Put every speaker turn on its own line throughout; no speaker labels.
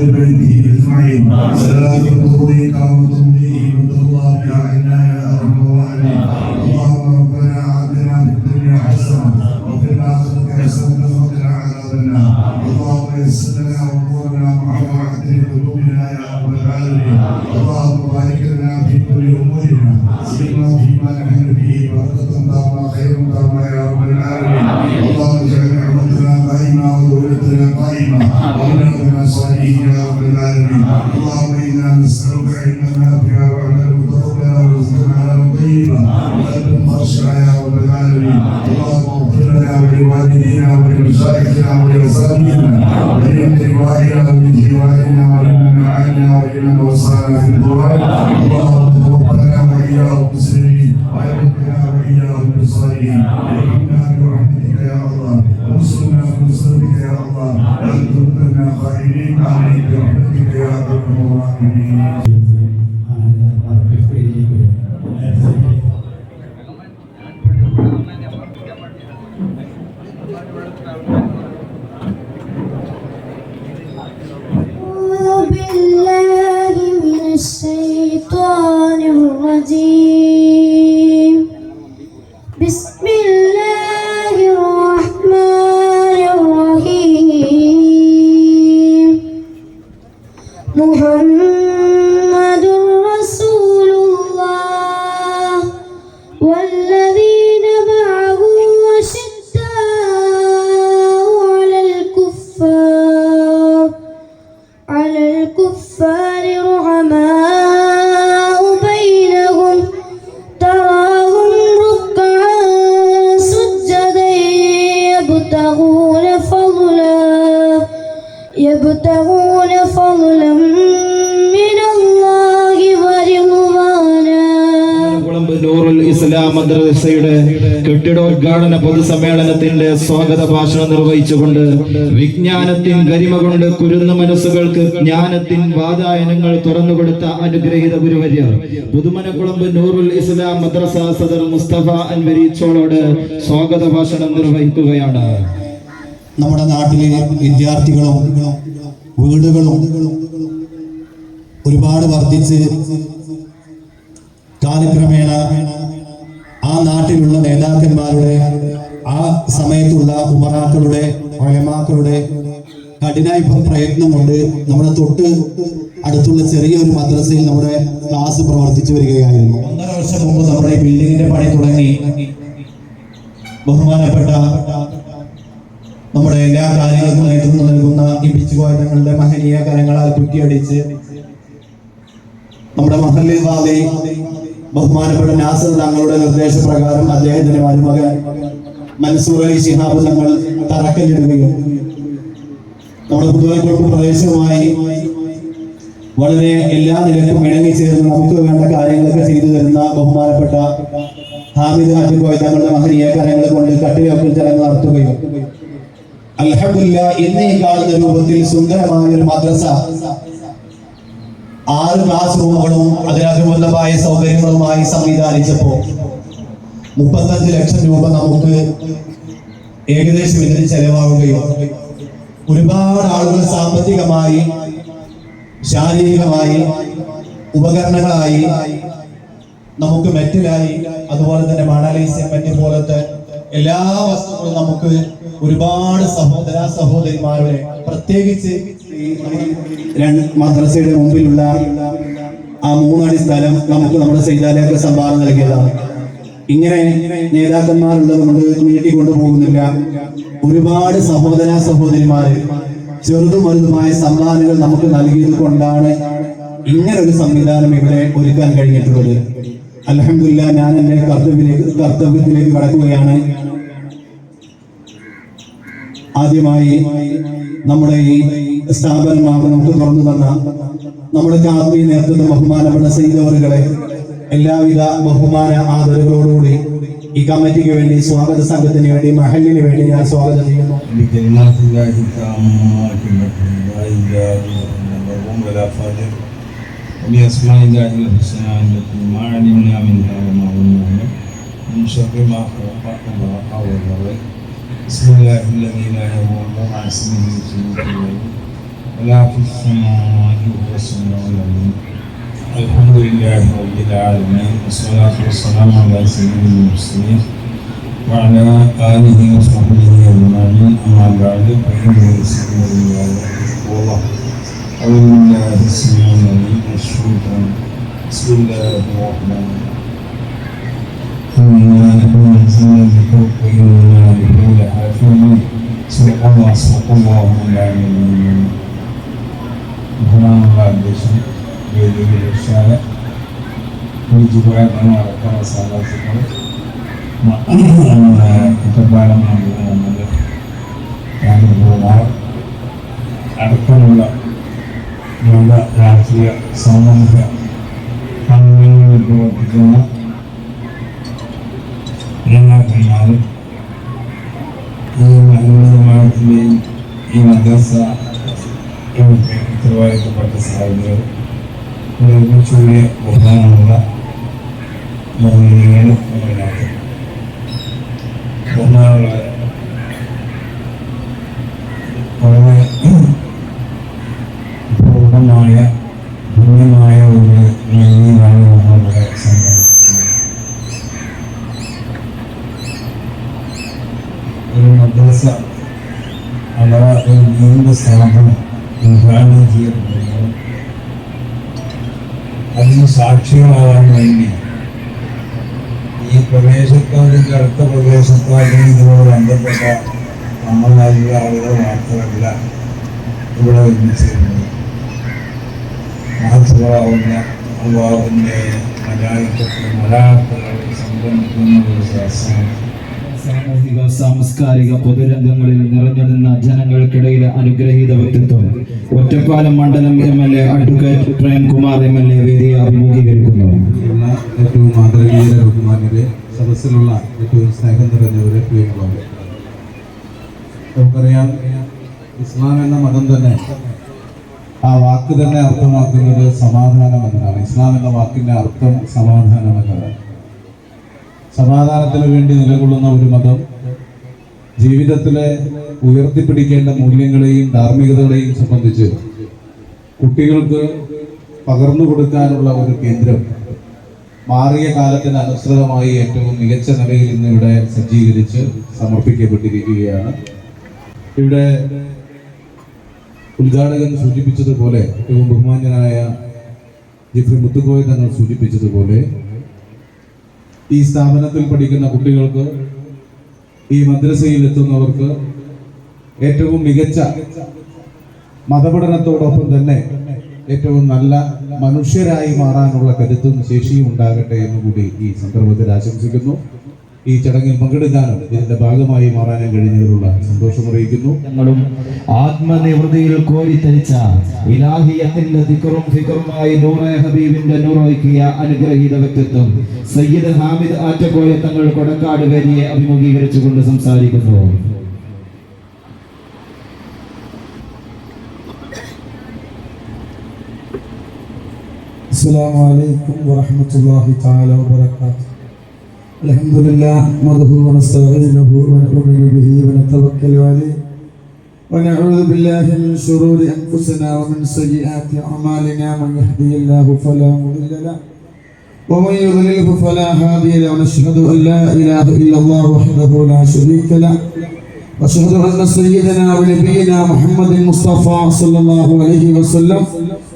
وآل بيته أجمعين صلاة ترضيك وترضيه وترضى بها عنا يا أرحم الراحمين. اللهم ربنا آتنا في الدنيا حسنة وفي الآخرة حسنة وقنا عذاب النار. اللهم يسر لنا أمورنا مع راحة قلوبنا يا رب العالمين. اللهم بارك لنا في كل أمورنا سلمنا فيما نحن فيه بركة دارنا خير دارنا يا رب العالمين. اللهم اجعل نعمتنا قائمة ودولتنا قائمة وأولادنا صالحين يا رب العالمين. اللهم إنا نسألك علما نافعا وعملا متقبلا ورزقا حلالا طيبا وقلبا خاشعا يا رب العالمين. اللهم اغفر لنا ولوالدينا ولمشايخنا ولأساتذتنا ولمن روائنا ومن جوارنا ولمن معنا ولمن وصانا في القرآن. اللهم توفنا وإياهم مسلمين وألحقنا وإياهم بالصالحين. ارحمنا برحمتك يا الله وانصرنا بنصرتك يا الله ولا تردنا خائبين. آمين برحمتك يا أرحم الراحمين.
الشيطان الرجيم. بسم الله الرحمن الرحيم. محمد رسول الله والذين معه أشداء على الكفار رحماء بينهم تراهم ركعا سجدا يبتغون فضلا من الله ورضوانا.
നൂറുൽ ഇസ്ലാം മദ്രസയുടെ കെട്ടിടോദ്ഘാടന പൊതുസമ്മേളനത്തിന്റെ സ്വാഗത ഭാഷണം നിർവഹിച്ചുകൊണ്ട് വിജ്ഞാനത്തിൻ ഗരിമ കൊണ്ട് കുരുന്ന മനസ്സുകൾക്ക് ജ്ഞാനത്തിൻ വാതായനങ്ങൾ തുറന്നുകൊടുത്ത അനുഗ്രഹീത ഗുരുവര്യ പുതുമനക്കുളമ്പ് നൂറുൽ ഇസ്ലാം മദ്രസ സദർ മുസ്തഫ അൻവരി ചോളോട് സ്വാഗത ഭാഷണം നിർവഹിക്കുകയാണ്.
നമ്മുടെ നാട്ടിലെ വിദ്യാർത്ഥികളും വീടുകളും ഒരുപാട് വർദ്ധിച്ച് കാലക്രമേണ ആ നാട്ടിലുള്ള നേതാക്കന്മാരുടെ ആ സമയത്തുള്ള ഉമറാക്കളുടെ ഉലമാക്കളുടെ കഠിനായ പ്രയത്നം കൊണ്ട് നമ്മുടെ തൊട്ട് അടുത്തുള്ള ചെറിയൊരു മദ്രസയിൽ നമ്മുടെ ക്ലാസ് പ്രവർത്തിച്ചു വരികയായിരുന്നു. 1.5 വർഷം മുമ്പ് നമ്മുടെ ബിൽഡിങ്ങിന്റെ പണി തുടങ്ങി. ബഹുമാനപ്പെട്ട നമ്മുടെ എല്ലാ കാര്യങ്ങൾക്കും നേതൃത്വം നൽകുന്ന ഈ പിച്ചുകോയ തങ്ങളുടെ മഹനീയ കരങ്ങളാൽ കുറ്റിയടിച്ച് നമ്മുടെ മഹല്ല് വാദി ബഹുമാനപ്പെട്ട നാസർ തങ്ങളുടെ നിർദ്ദേശപ്രകാരം അദ്ദേഹത്തിന്റെ മരുമകൻ മൻസൂർ അലി ശിഹാബ് തങ്ങൾ തറക്കല്ലിടുകയും നമ്മുടെ പുതുവൈക്കോട് പ്രദേശവുമായി വളരെ എല്ലാ നിലക്കും ഇണങ്ങിച്ചേർന്ന് നമുക്ക് വേണ്ട കാര്യങ്ങളൊക്കെ ചെയ്തു തരുന്ന ബഹുമാനപ്പെട്ട ഹാമിദ് ഹബീബ് തങ്ങളുടെ മഹനീയ കരങ്ങൾ കൊണ്ട് കട്ടിലൊക്കൽ ചടങ്ങ് നടത്തുകയും അൽഹംദുലില്ലാഹ് ഇന്ന് ഈ കാണുന്ന രൂപത്തിൽ സുന്ദരമായ ഒരു മദ്രസ 6 ക്ലാസ് റൂമുകളും അതിനനുബന്ധമായ സൗകര്യങ്ങളുമായി സംവിധാനിച്ചപ്പോൾ 35 ലക്ഷം രൂപ നമുക്ക് ഏകദേശം ഇതിന് ചെലവാകുകയും ഒരുപാട് ആളുകൾ സാമ്പത്തികമായി ശാരീരികമായി ഉപകരണങ്ങളായി നമുക്ക് മെറ്റലായി അതുപോലെ തന്നെ മണലി സിമന്റ് പോലത്തെ എല്ലാ വസ്തുക്കളും നമുക്ക് ഒരുപാട് സഹോദരിമാരുടെ പ്രത്യേകിച്ച് മദ്രസയുടെ മുമ്പിലുള്ള ആ 3 അടി സ്ഥലം നമുക്ക് നമ്മുടെ സൈതാലയൊക്കെ സംഭാവന നൽകിയതാണ്. ഇങ്ങനെ നേതാക്കന്മാരുള്ളത് കൊണ്ട് നീട്ടിക്കൊണ്ടു പോകുന്നില്ല. ഒരുപാട് സഹോദരിമാര് ചെറുതും വലുതുമായ സംഭാവനകൾ നമുക്ക് നൽകിയത് കൊണ്ടാണ് ഇങ്ങനെ ഒരു സംവിധാനം ഇവിടെ ഒരുക്കാൻ കഴിഞ്ഞിട്ടുള്ളത്. അൽഹംദുലില്ലാഹ് ഞാൻ എന്റെ കർത്തവ്യത്തിലേക്ക് കടക്കുകയാണ്. ആദ്യമായി നമ്മുടെ ഈ സ്ഥാപനം നമുക്ക് തുറന്നു തന്ന നമ്മുടെ ആത്മീയ നേതൃത്വം ബഹുമാനപ്പെട്ട സയ്യിദവറുകളെ എല്ലാവിധ ബഹുമാന ആദരവുകളോടുകൂടി ഈ കമ്മിറ്റിക്ക് വേണ്ടി സ്വാഗത സംഘത്തിന് വേണ്ടി മഹല്ലിന് വേണ്ടി ഞാൻ സ്വാഗതം ചെയ്യുന്നു. بسم الله الذي لا يضر مع اسمه شيء
ولا في السماوات ولا السماء العليم. الحمد لله رب العالمين والصلاة والسلام على سيد المرسلين وعلى آله وصحبه أجمعين. أما بعد فإنه يسلم الله والله. أعوذ بالله السميع العليم من الشيطان. بسم الله الرحمن الرحيم. إنا نحن نزلنا الذكر وإنا له لحافظون. صدق الله العظيم. ബഹുമാനമുള്ള അധ്യക്ഷൻ, വേദിയിൽ രക്ഷാല നടക്കുന്ന സാധാർത്ഥങ്ങൾ ഒറ്റപ്പാലം നമ്മുടെ അടക്കമുള്ള നമ്മുടെ രാഷ്ട്രീയ സാമൂഹിക സംഘടനകളിൽ പ്രവർത്തിക്കുന്ന നേതാക്കന്മാരും ഈ മഹോന്നതമാനത്തിൻ്റെയും ഈ മദ്രസ ഉത്തരവാദിത്തപ്പെട്ട സാഹചര്യം ഒരുമിച്ചുകൂടിയ ബഹുമാനമുള്ള ബഹുമാനമുള്ള വളരെ പൂർണ്ണമായ പുണ്യമായ ഒരു രീതിയിലാണ് നമ്മളിവിടെ സംഘടിപ്പിക്കുന്നത്. ഒരു മദ്രസ അഥവാ ഒരു നീണ്ട സ്ഥാപനം ഉദ്ഘാടനം ചെയ്യപ്പെടുമ്പോൾ അതിന് സാക്ഷികളാവാൻ വേണ്ടി ഈ പ്രദേശത്തോ അല്ലെങ്കിൽ അടുത്ത പ്രദേശത്തോ അല്ലെങ്കിൽ ഇതിനോട് ബന്ധപ്പെട്ട നമ്മളായിട്ടുള്ള ആളുകൾ മാത്രമല്ല ഇവിടെ ഒരുമിച്ചിരുന്നത്. മാത്രമാവുന്ന അള്ളാഹുവിൻ്റെ മലയാളത്തിൽ സംരംഭിക്കുന്ന ഒരു ശാസ്ത്രമാണ്.
സാമൂഹിക സാംസ്കാരിക പൊതുരംഗങ്ങളിൽ നിറഞ്ഞു നിന്ന ജനങ്ങൾക്കിടയിലെ അനുഗ്രഹീത വ്യക്തിത്വം ഒറ്റപ്പാലം മണ്ഡലം MLA അഡ്വക്കേറ്റ് പ്രേംകുമാർ MLA വേദിയെ അഭിമുഖീകരിക്കുന്നു.
ഏറ്റവും ആദരണീയ ബഹുമാന്യരെ, സദസ്സിലുള്ള ഏറ്റവും സ്നേഹം നിറഞ്ഞവരെ, പ്രിയമുള്ളവരെ, നമുക്കറിയാം ഇസ്ലാം എന്ന മതം തന്നെ, ആ വാക്ക് തന്നെ അർത്ഥമാക്കുന്നത് സമാധാനം എന്നതാണ്. ഇസ്ലാം എന്ന വാക്കിൻ്റെ അർത്ഥം സമാധാനം എന്നതാണ്. സമാധാനത്തിന് വേണ്ടി നിലകൊള്ളുന്ന ഒരു മതം ജീവിതത്തിലെ ഉയർത്തിപ്പിടിക്കേണ്ട മൂല്യങ്ങളെയും ധാർമ്മികതകളെയും സംബന്ധിച്ച് കുട്ടികൾക്ക് പകർന്നു കൊടുക്കാനുള്ള ഒരു കേന്ദ്രം മാറിയ കാലത്തിന് അനുസൃതമായി ഏറ്റവും മികച്ച നിലയിൽ ഇന്നിവിടെ സജ്ജീകരിച്ച് സമർപ്പിക്കപ്പെട്ടിരിക്കുകയാണ്. ഇവിടെ ഉദ്ഘാടകൻ സൂചിപ്പിച്ചതുപോലെ, ഏറ്റവും ബഹുമാന്യനായ ജിഫ്രി മുത്തുക്കോയ തങ്ങൾ സൂചിപ്പിച്ചതുപോലെ, ഈ സ്ഥാപനത്തിൽ പഠിക്കുന്ന കുട്ടികൾക്ക്, ഈ മദ്രസയിൽ എത്തുന്നവർക്ക് ഏറ്റവും മികച്ച മതപഠനത്തോടൊപ്പം തന്നെ ഏറ്റവും നല്ല മനുഷ്യരായി മാറാനുള്ള കരുത്തും ശേഷിയും ഉണ്ടാകട്ടെ എന്നുകൂടി ഈ സന്ദർഭത്തിൽ ആശംസിക്കുന്നു. ഈ ചടങ്ങിൽ പങ്കെടുക്കാനും ഇതിന്റെ ഭാഗമായി മാറാനും കഴിഞ്ഞതിലുള്ള സന്തോഷം അറിയിക്കുന്നു.
ഞങ്ങളും ആത്മനിവൃത്തിയിൽ കോരിത്തരിച്ച ഇലാഹിയത്തിന്റെ ദിക്റും ഫിക്റുമായി നൂറെ ഹബീബിന്റെ നൂറൊരുക്കിയ അനുഗ്രഹീത വ്യക്തിത്വം സയ്യിദ് ഹാമിദ് ആറ്റക്കോയ തങ്ങൾ കൊടക്കാട് വേദിയെ അഭിമുഖീകരിച്ചുകൊണ്ട് സംസാരിക്കുന്നു.
السلام عليكم ورحمة الله تعالى وبركاته. الحمد لله نحمده ونستعينه ونؤمن به ونتوكل عليه ونعوذ بالله من شرور أنفسنا ومن سيئات أعمالنا. من يهده الله فلا مضل له ومن يضلله فلا هادي له. ونشهد أن لا إله إلا الله وحده لا شريك له وأشهد أن سيدنا ونبينا محمد المصطفى صلى الله عليه وسلم.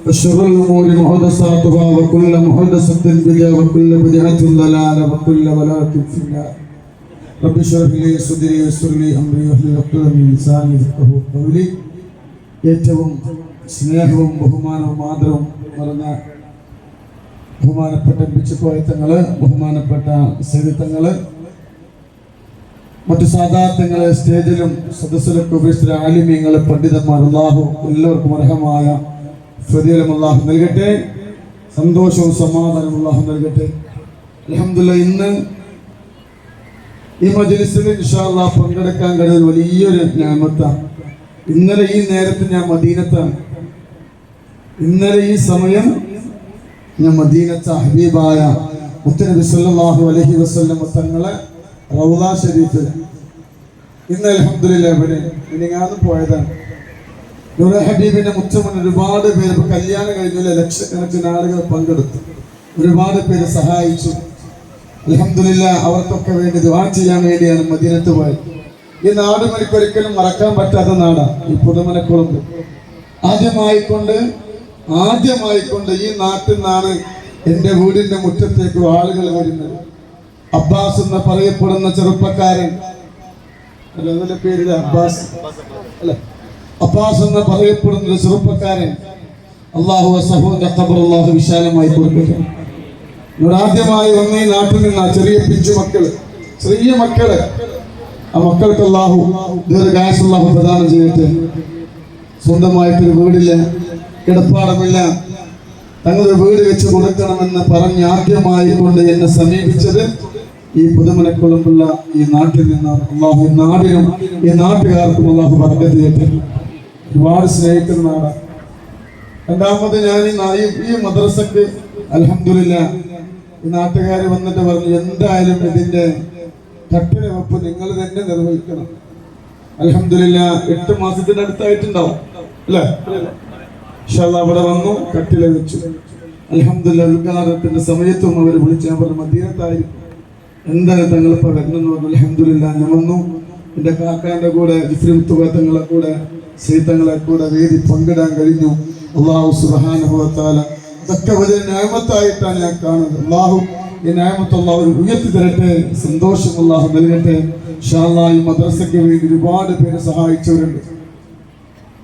وشر الأمور محدثاتها وكل محدثة بدعة وكل بدعة ضلالة وكل ضلالة في النار. رب اشرح لي صدري ويسر لي أمري واحلل عقدة من لساني يفقهوا قولي. ഏറ്റവും സ്നേഹവും ബഹുമാനവും ആദരവും നിറഞ്ഞ ബഹുമാനപ്പെട്ട ബിച്ചുപോയ തങ്ങള്, ബഹുമാനപ്പെട്ട സൈനികങ്ങള്, മറ്റു സാധാർത്ഥങ്ങള്, സ്റ്റേജിലും സദസ്സിലൊക്കെ ഉപയോഗിച്ച ആലിമ്യങ്ങള്, പണ്ഡിതന്മാർ, അല്ലാഹു എല്ലാവർക്കും അർഹമായ പ്രതിഫലം അല്ലാഹു നൽകട്ടെ. സന്തോഷവും സമാധാനവും അല്ലാഹു നൽകട്ടെ. അൽഹംദുലില്ലാഹ്, ഇന്ന് ഈ മജ്‌ലിസിൽ ഇൻഷാ അല്ലാഹ് പങ്കെടുക്കാൻ കഴിയുന്ന വലിയൊരു നിഅമത്താണ്. ഇന്നലെ ഈ നേരത്ത് ഞാൻ മദീനത്താണ്. ഇന്നലെ ഈ സമയം ഞാൻ മദീനത്തെ ഹബീബായ മുത്തനബി സല്ലല്ലാഹു അലൈഹി വസല്ലം തങ്ങളെ റൗള ഷരീഫിൽ. ഇന്ന് അൽഹംദുലില്ലാഹ് ഇവിടെ മിനിങ്ങാന്ന് പോയതാണ്. നൂറെ ഹബീബിന്റെ മുത്തമൻ ഒരുപാട് പേര് ഇപ്പൊ കല്യാണം കഴിഞ്ഞ ലക്ഷക്കണക്കിന് ആളുകൾ പങ്കെടുത്തു, ഒരുപാട് പേര് സഹായിച്ചു. അൽഹംദുലില്ലാഹ് അവർക്കൊക്കെ വേണ്ടി ദുആ ചെയ്യാൻ വേണ്ടിയാണ് മദീനത്ത് പോയത്. ഈ നാട് എനിക്കൊരിക്കലും മറക്കാൻ പറ്റാത്ത നാടാണ് ഈ പുതുമനക്കുളമ്പ്. ആദ്യമായിക്കൊണ്ട് ഈ നാട്ടിൽ നിന്നാണ് എൻ്റെ വീടിന്റെ മുറ്റത്തേക്ക് ആളുകൾ വരുന്നത്. അബ്ബാസ് എന്ന് പറയപ്പെടുന്ന ചെറുപ്പക്കാരൻ, അല്ല പേരില്ല, അബ്ബാസ് അല്ല, അബ്ബാസ് എന്ന് പറയപ്പെടുന്ന ഒരു ചെറുപ്പക്കാരൻ, അള്ളാഹു സഹോദര ഖബർ അള്ളാഹു വിശാലമായി കൊടുക്കട്ടെ. ഇവിടെ ആദ്യമായി വന്ന ഈ നാട്ടിൽ നിന്ന് ചെറിയ പിഞ്ചു മക്കള്, ചെറിയ മക്കള്, ആ മക്കൾക്ക് അള്ളാഹു ദീർഘായുസ്സ് അള്ളാഹു പ്രദാനം ചെയ്യട്ടെ. സ്വന്തമായിട്ടൊരു വീടില്ല, കിടപ്പാടമില്ല, തങ്ങളൊരു വീട് വെച്ച് കൊടുക്കണമെന്ന് പറഞ്ഞ് ആദ്യമായി കൊണ്ട് എന്നെ സമീപിച്ചത് ഈ പുതുമനക്കുളമ്പുള്ള ഈ നാട്ടിൽ നിന്നാണ്. അള്ളാഹു നാടിനും ഈ നാട്ടുകാർക്കും അള്ളാഹു ബർക്കത്ത് ചെയ്യട്ടെ. ഒരുപാട് സ്നേഹിക്കുന്ന നാടാണ്. രണ്ടാമത് ഞാൻ ഈ മദ്രസക്ക് അൽഹംദുലില്ലാഹ് ഈ നാട്ടുകാർ വന്നിട്ട് പറഞ്ഞു, എന്തായാലും ഇതിന്റെ കട്ടില വെപ്പ് നിങ്ങൾ തന്നെ നിർവഹിക്കണം. അൽഹംദുലില്ലാഹ് 8 മാസത്തിന്റെ അടുത്തായിട്ടുണ്ടാവും അല്ലേ? അവിടെ വന്നു, കട്ടില വെച്ചു. അൽഹംദുലില്ലാഹ് ഉദ്ഘാടനത്തിന്റെ സമയത്തും അവർ വിളിച്ച് ഞാൻ പറഞ്ഞു മദീനത്തായിരിക്കും, എന്തായാലും തങ്ങളിപ്പോ വരണമെന്ന് പറഞ്ഞു. അൽഹംദുലില്ലാഹ് ഞാൻ വന്നു. എൻ്റെ കാക്കാന്റെ കൂടെ തങ്ങളെ കൂടെ സീതങ്ങളെ കൂടെ വേദി പങ്കിടാൻ കഴിഞ്ഞു. അല്ലാഹു സുബ്ഹാനഹു വ തആല ഇതൊക്കെ വലിയ നിഅമത്തായിട്ടാണ് ഞാൻ കാണുന്നത്. അല്ലാഹു ഈ നിഅമത്ത് അല്ലാഹു ഉയർത്തി തരട്ടെ, സന്തോഷം അല്ലാഹു നൽകട്ടെ. ഇൻഷാ അല്ലാഹ് ഈ മദ്രസയ്ക്ക് വേണ്ടി ഒരുപാട് പേര് സഹായിച്ചവരുണ്ട്.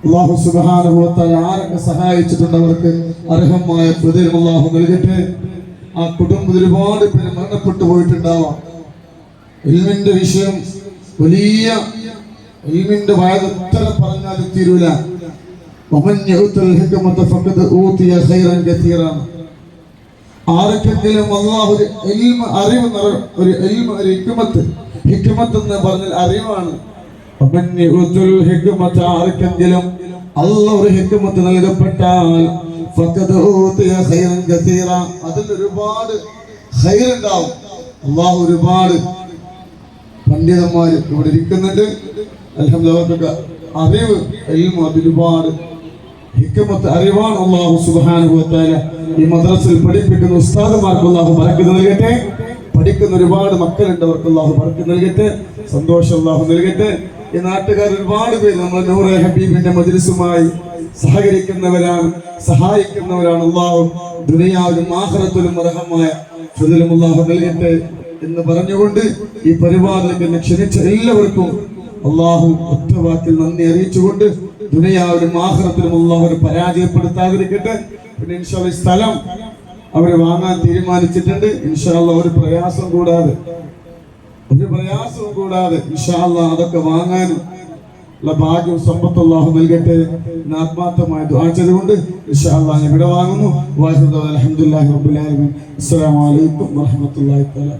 അല്ലാഹു സുബ്ഹാനഹു വ തആല ആരൊക്കെ സഹായിച്ചിട്ടുണ്ട് അവർക്ക് അർഹമായ പ്രതിഫലം അല്ലാഹു നൽകട്ടെ. ആ കുടുംബത്തിൽ ഒരുപാട് പേര് മരണപ്പെട്ടു പോയിട്ടുണ്ടാവാം. ഇൽമിന്റെ വിഷയം വലിയ ഇൽമിന്റെ വയത് എത്ര പറഞ്ഞാലും തീരൂല. ആർക്കെങ്കിലും അല്ലാഹു ഒരു ഹിക്മത്ത് എന്ന് പറഞ്ഞാൽ അറിവാണ്. ആർക്കെങ്കിലും അല്ലാഹു ഒരു ഹിക്മത്ത് നൽകപ്പെട്ടാൽ അതിൽ ഒരുപാട് ഖൈർ ഉണ്ടാവും. അല്ലാഹു ഒരുപാട് പണ്ഡിതന്മാർ ഇവിടെ ഇരിക്കുന്നുണ്ട്. അൽഹംദുലില്ലാഹ് അറിവ് അതിലൊരുപാട് ഹിക്മത്ത് അറിവാണ്. അല്ലാഹു സുബ്ഹാനഹു വ തആല ഈ മദ്രസയിൽ പഠിപ്പിക്കുന്ന ഉസ്താദുമാർക്ക് അല്ലാഹു ബറക്കത്ത് നൽകട്ടെ. പഠിക്കുന്ന ഒരുപാട് മക്കളുണ്ട്, അവർക്ക് അല്ലാഹു ബറക്കത്ത് നൽകട്ടെ, സന്തോഷം അല്ലാഹു നൽകട്ടെ. ഈ നാട്ടുകാർ ഒരുപാട് പേര് നമ്മുടെ നൂറെ ഹബീബിന്റെ മജ്ലിസുമായി സഹകരിക്കുന്നവരാണ്, സഹായിക്കുന്നവരാണ്. അല്ലാഹു ദുനിയാവിലും ആഖിറത്തിലും അർഹമായ ഫضലും അല്ലാഹു നൽകട്ടെ എന്ന് പറഞ്ഞുകൊണ്ട് ഈ പരിപാടിയിലേക്ക് എന്നെ ക്ഷണിച്ച എല്ലാവർക്കും അല്ലാഹു ഒറ്റ വാക്കിൽ നന്ദി അറിയിച്ചുകൊണ്ട് ദുനിയാവിലും ആഖിറത്തിലും അല്ലാഹു പരാജയപ്പെടുത്താതിരിക്കട്ടെ. പിന്നെ ഇൻഷാ അല്ലാഹ് സ്ഥലം അവർ വാങ്ങാൻ തീരുമാനിച്ചിട്ടുണ്ട്. ഇൻഷാ അല്ലാഹ് ഒരു പ്രയാസവും കൂടാതെ ഇൻഷാ അല്ലാഹ് അതൊക്കെ വാങ്ങാനും ഉള്ള ഭാഗ്യം സമ്പത്ത് അല്ലാഹു നൽകട്ടെ എന്ന് ആത്മാർത്ഥമായി ദുആ ചെയ്തുകൊണ്ട് ഇൻഷാ അല്ലാഹ് ഇവിടെ വാങ്ങുന്നു. അൽഹംദുലില്ലാഹി റബ്ബിൽ ആലമീൻ. അസ്സലാമു അലൈക്കും വറഹ്മത്തുള്ളാഹി തആല.